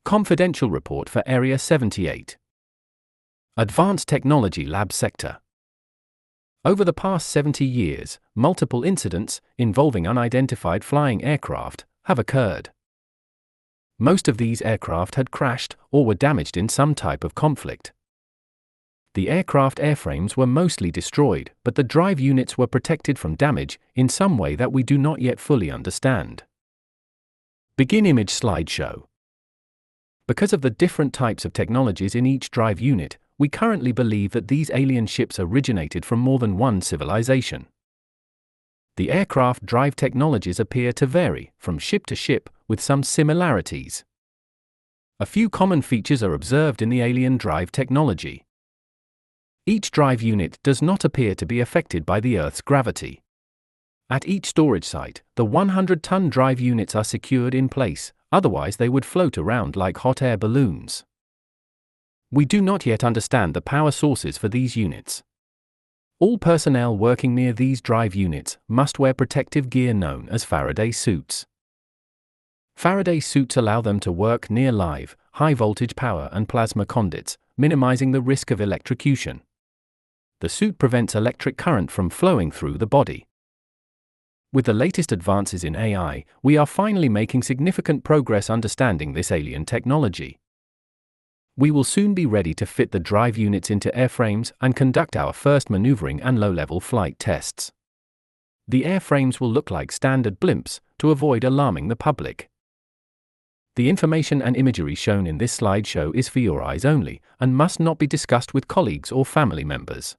Confidential report for Area 78. Advanced Technology Lab Sector. Over the past 70 years, multiple incidents involving unidentified flying aircraft have occurred. Most of these aircraft had crashed or were damaged in some type of conflict. The aircraft airframes were mostly destroyed, but the drive units were protected from damage in some way that we do not yet fully understand. Begin image slideshow. Because of the different types of technologies in each drive unit, we currently believe that these alien ships originated from more than one civilization. The aircraft drive technologies appear to vary from ship to ship, with some similarities. A few common features are observed in the alien drive technology. Each drive unit does not appear to be affected by the Earth's gravity. At each storage site, the 100-ton drive units are secured in place, otherwise they would float around like hot air balloons. We do not yet understand the power sources for these units. All personnel working near these drive units must wear protective gear known as Faraday suits. Faraday suits allow them to work near live, high-voltage power and plasma conduits, minimizing the risk of electrocution. The suit prevents electric current from flowing through the body. With the latest advances in AI, we are finally making significant progress understanding this alien technology. We will soon be ready to fit the drive units into airframes and conduct our first maneuvering and low-level flight tests. The airframes will look like standard blimps to avoid alarming the public. The information and imagery shown in this slideshow is for your eyes only and must not be discussed with colleagues or family members.